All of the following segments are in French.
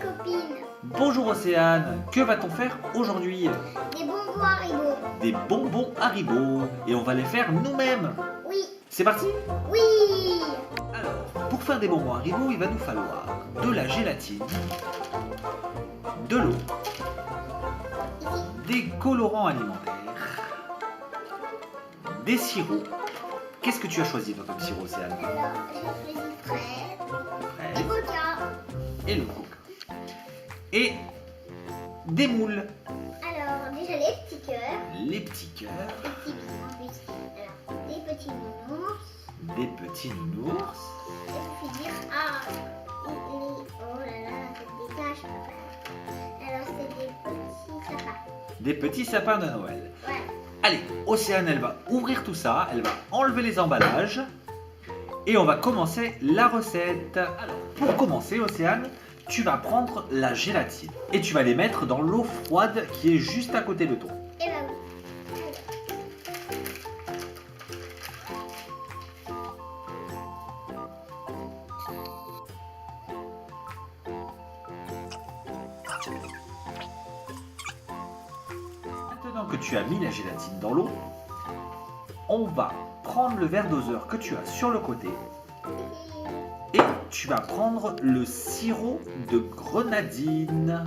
copine. Bonjour Océane, que va-t-on faire aujourd'hui? Des bonbons Haribo. Des bonbons Haribo, et on va les faire nous-mêmes. Oui. C'est parti? Oui. Alors, pour faire des bonbons Haribo, il va nous falloir de la gélatine, de l'eau, des colorants alimentaires, des sirops. Qu'est-ce que tu as choisi toi comme sirop, Océane? Alors, j'ai choisi frais et Fraise coca. et le coca. Et des moules, Alors, déjà les petits cœurs. les petits cœurs, Les petits bisous en plus. Alors, des petits nounours. des petits nounours, Et puis dire, oh là là, c'est des taches, papa. Alors, c'est des petits sapins. des petits sapins de Noël. Ouais. Allez, Océane, elle va ouvrir tout ça, elle va enlever les emballages et on va commencer la recette. Alors, pour commencer, Océane, tu vas prendre la gélatine et tu vas les mettre dans l'eau froide qui est juste à côté de toi. Et bah oui. Maintenant que tu as mis la gélatine dans l'eau, on va prendre le verre doseur que tu as sur le côté et tu vas prendre le sirop de grenadine.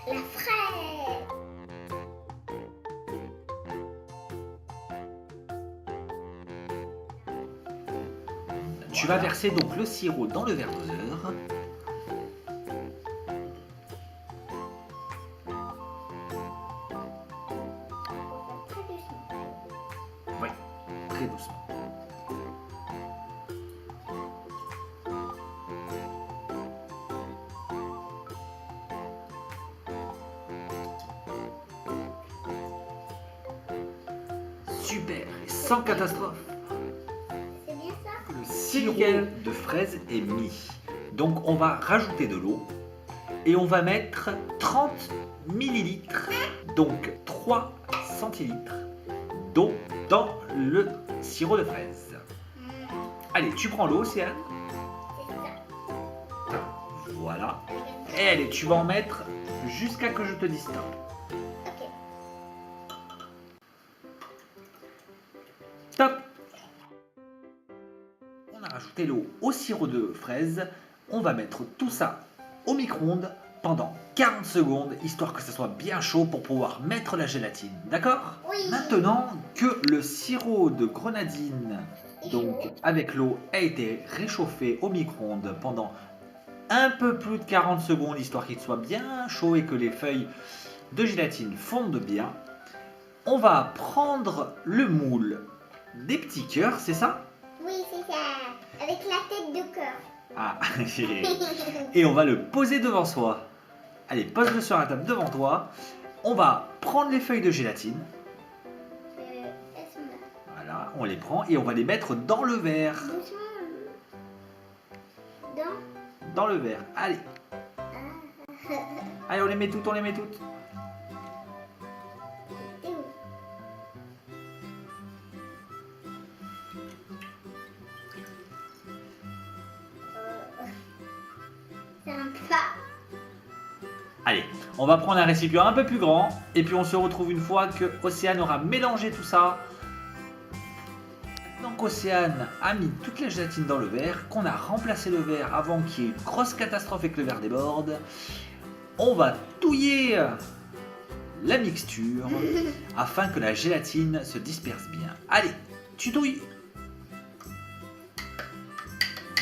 La fraise. Tu vas verser donc le sirop dans le verre doseur. Très doucement. Oui, très doucement. Super, et sans catastrophe. C'est bien ça? Le sirop de fraise est mis. Donc on va rajouter de l'eau et on va mettre 30 millilitres, donc 3 centilitres d'eau dans le sirop de fraise. Allez, tu prends l'eau, Océane. C'est ça. Voilà. Et allez, tu vas en mettre jusqu'à que je te dise stop. Ok. Stop. On a rajouté l'eau au sirop de fraise. On va mettre tout ça au micro-ondes pendant 40 secondes, histoire que ça soit bien chaud pour pouvoir mettre la gélatine. D'accord? Oui. Maintenant que le sirop de grenadine, donc avec l'eau, a été réchauffé au micro-ondes pendant un peu plus de 40 secondes, histoire qu'il soit bien chaud et que les feuilles de gélatine fondent bien, on va prendre le moule des petits cœurs, c'est ça? Oui, c'est ça. Avec la tête de cœur. Ah, et on va le poser devant soi. Allez, pose-le sur la table devant toi. On va prendre les feuilles de gélatine. Elles sont là. Voilà, on les prend et on va les mettre dans le verre. Doucement. Dans le verre. Allez, Ah. allez, on les met toutes, on les met toutes. T'es où? Ça rentre pas. Allez, on va prendre un récipient un peu plus grand. Et puis on se retrouve une fois que Océane aura mélangé tout ça. Donc Océane a mis toute la gélatine dans le verre, qu'on a remplacé le verre avant qu'il y ait une grosse catastrophe et que le verre déborde. On va touiller la mixture afin que la gélatine se disperse bien. Allez, tu touilles.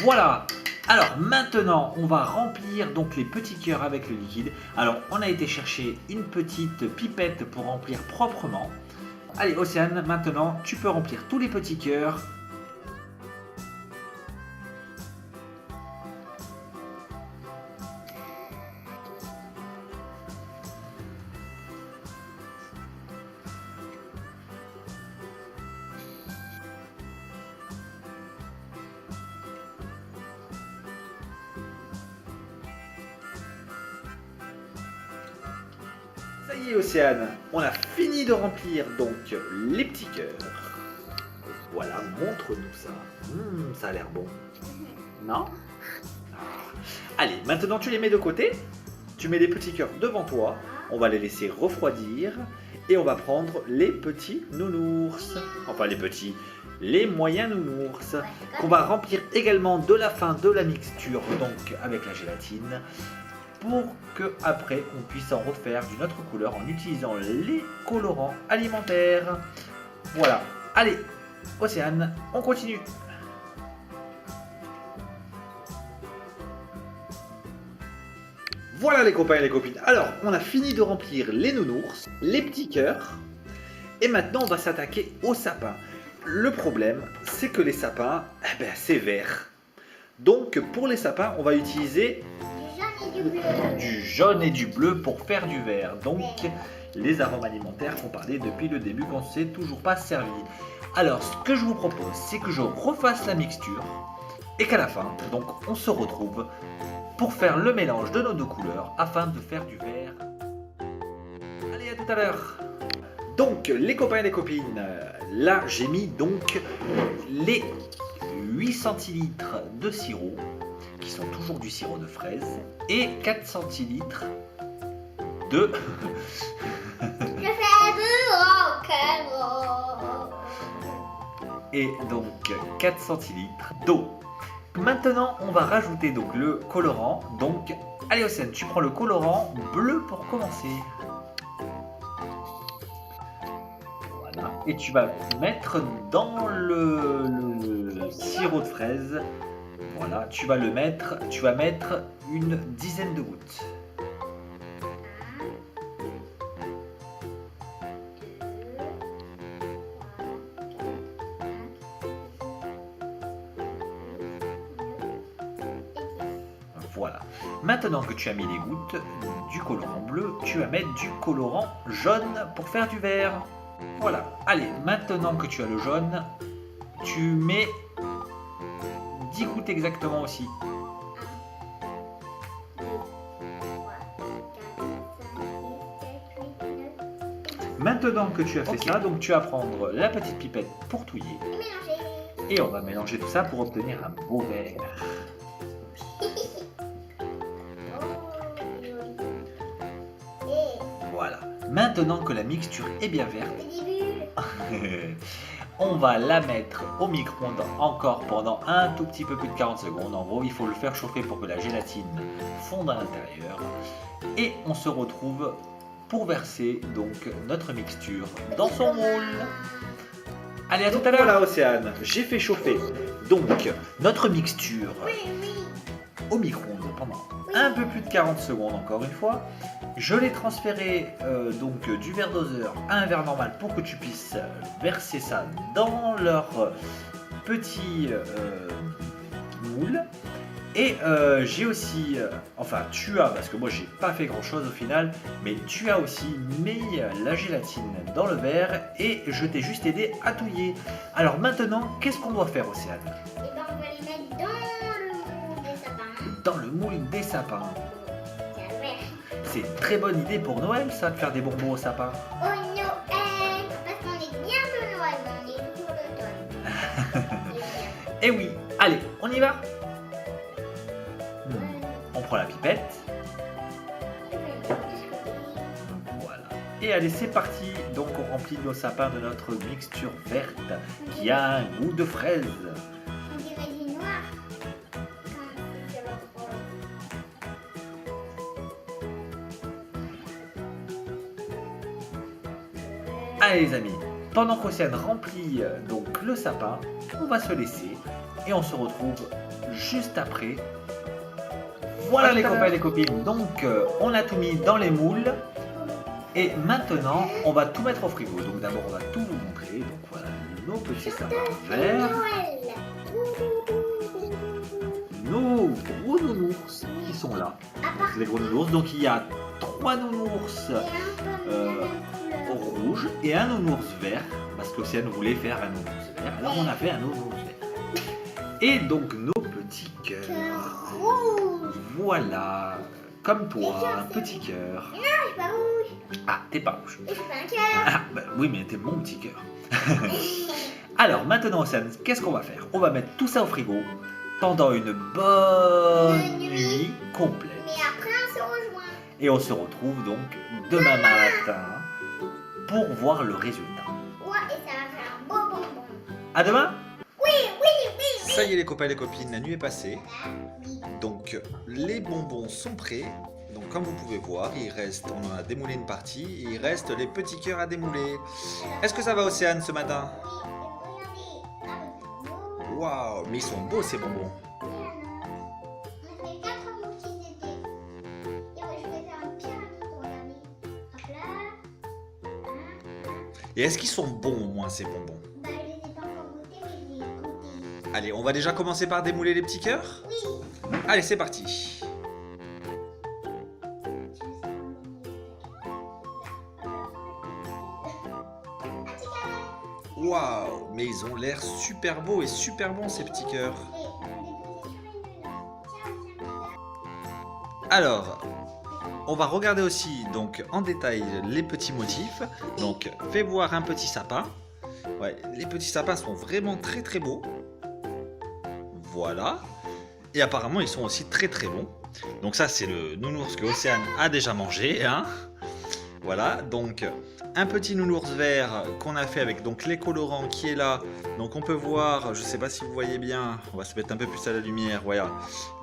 Voilà. Alors maintenant, on va remplir donc les petits cœurs avec le liquide. Alors on a été chercher une petite pipette pour remplir proprement. Allez Océane, maintenant tu peux remplir tous les petits cœurs. Ça y est Océane, on a fini de remplir donc les petits cœurs. Voilà, montre-nous ça. Ça a l'air bon. Non? Allez, maintenant tu les mets de côté. Tu mets les petits cœurs devant toi. On va les laisser refroidir. Et on va prendre les petits nounours. Enfin les petits, les moyens nounours. Qu'on va remplir également de la fin de la mixture, donc avec la gélatine. Pour que après on puisse en refaire d'une autre couleur en utilisant les colorants alimentaires. Voilà. Allez, Océane, on continue. Voilà les copains et les copines. Alors, on a fini de remplir les nounours, les petits cœurs. Et maintenant, on va s'attaquer aux sapins. Le problème, c'est que les sapins, c'est vert. Donc, pour les sapins, on va utiliser du jaune et du bleu pour faire du vert. Donc, les arômes alimentaires qu'on parlait depuis le début, qu'on ne s'est toujours pas servi. Alors, ce que je vous propose, c'est que je refasse la mixture et qu'à la fin, donc, on se retrouve pour faire le mélange de nos deux couleurs afin de faire du vert. Allez, à tout à l'heure. Donc, les copains et les copines, là, j'ai mis donc les 8 centilitres de sirop, qui sont toujours du sirop de fraise, et 4 centilitres de... et donc 4 centilitres d'eau. Maintenant, on va rajouter donc le colorant. Donc, allez Océane, tu prends le colorant bleu pour commencer. Voilà. Et tu vas mettre dans le sirop de fraise. Voilà, tu vas mettre une dizaine de gouttes. Voilà. Maintenant que tu as mis les gouttes du colorant bleu, tu vas mettre du colorant jaune pour faire du vert. Voilà. Allez, maintenant que tu as le jaune, tu mets 10 gouttes exactement aussi. Maintenant que tu as fait ça, donc tu vas prendre la petite pipette pour touiller. Et on va mélanger tout ça pour obtenir un beau vert. Voilà. Maintenant que la mixture est bien verte, on va la mettre au micro-ondes encore pendant un tout petit peu plus de 40 secondes. En gros, il faut le faire chauffer pour que la gélatine fonde à l'intérieur. Et on se retrouve pour verser donc notre mixture dans son moule. Allez, à tout à l'heure. Voilà Océane, j'ai fait chauffer donc notre mixture au micro-ondes pendant un peu plus de 40 secondes encore une fois. Je l'ai transféré donc du verre doseur à un verre normal pour que tu puisses verser ça dans leur petit moule. Et j'ai aussi, enfin tu as, parce que moi j'ai pas fait grand chose au final, mais tu as aussi mis la gélatine dans le verre et je t'ai juste aidé à touiller. Alors maintenant, qu'est-ce qu'on doit faire Océane? Et ben on va les mettre dans le moule des sapins. Dans le moule des sapins. C'est vert. C'est une très bonne idée pour Noël ça, de faire des bonbons au sapin. Oh Noël, parce qu'on est bientôt Noël, mais on est toujours l'automne. Et oui, allez, on y va. On prend la pipette. Voilà. Et allez, c'est parti. Donc on remplit nos sapins de notre mixture verte qui a un goût de fraise. On dirait du noir. Allez les amis, pendant qu'Océane remplit donc le sapin, on va se laisser et on se retrouve juste après. Voilà les copains et les copines, donc on a tout mis dans les moules et maintenant on va tout mettre au frigo. Donc d'abord on va tout vous montrer, donc voilà nos petits sapins verts, nos gros nounours qui sont là, les gros nounours. Donc il y a 3 nounours rouges et un nounours vert, parce qu'Océane voulait faire un nounours vert, alors on a fait un nounours vert. Et donc nos petits cœurs. Voilà, comme toi, un petit cœur. Non, je suis pas rouge. Ah, t'es pas rouge. Et je suis pas un cœur. Ah, bah oui, mais t'es mon petit cœur. Alors, maintenant, Océane, qu'est-ce qu'on va faire? On va mettre tout ça au frigo pendant une bonne Une nuit. nuit complète. Mais après, on se rejoint. Et on se retrouve donc demain matin pour voir le résultat. Ouais, et ça va faire un beau bonbon. À demain! Oui, oui, oui. Ça y est les copains et les copines, la nuit est passée. Oui. Donc les bonbons sont prêts. Donc comme vous pouvez voir, il reste, on en a démoulé une partie, il reste les petits cœurs à démouler. Est-ce que ça va Océane ce matin? Oui, regardez. Waouh, mais ils sont beaux ces bonbons. On a fait 4 mots qu'ils étaient. Et je vais faire une pyramide, regardez. Hop là. Et est-ce qu'ils sont bons au moins ces bonbons? Bah, je les ai pas encore goûtés, mais je les ai goûtés. Allez, on va déjà commencer par démouler les petits cœurs? Oui. Allez, c'est parti. Waouh, mais ils ont l'air super beaux et super bons ces petits cœurs. Alors, on va regarder aussi donc en détail les petits motifs. Donc, fais voir un petit sapin. Ouais, les petits sapins sont vraiment très très beaux. Voilà. Et apparemment, ils sont aussi très très bons. Donc ça, c'est le nounours que Océane a déjà mangé. Hein. Voilà, donc un petit nounours vert qu'on a fait avec donc les colorants qui est là. Donc on peut voir, je ne sais pas si vous voyez bien, on va se mettre un peu plus à la lumière, voilà.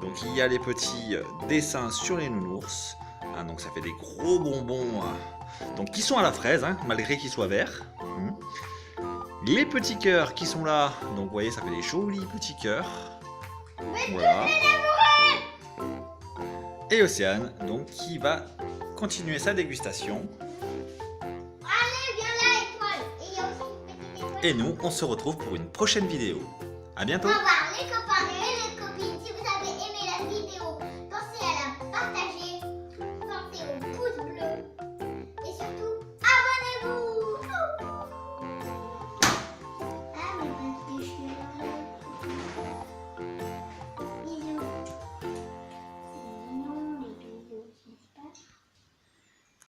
Donc il y a les petits dessins sur les nounours. Hein, donc ça fait des gros bonbons donc qui sont à la fraise, hein, malgré qu'ils soient verts. Les petits cœurs qui sont là, donc vous voyez ça fait des jolis petits cœurs. Voilà. Et Océane, donc qui va continuer sa dégustation. Allez, viens là, étoile. Et il y a aussi une petite étoile. Et nous, on se retrouve pour une prochaine vidéo. À bientôt. Au revoir.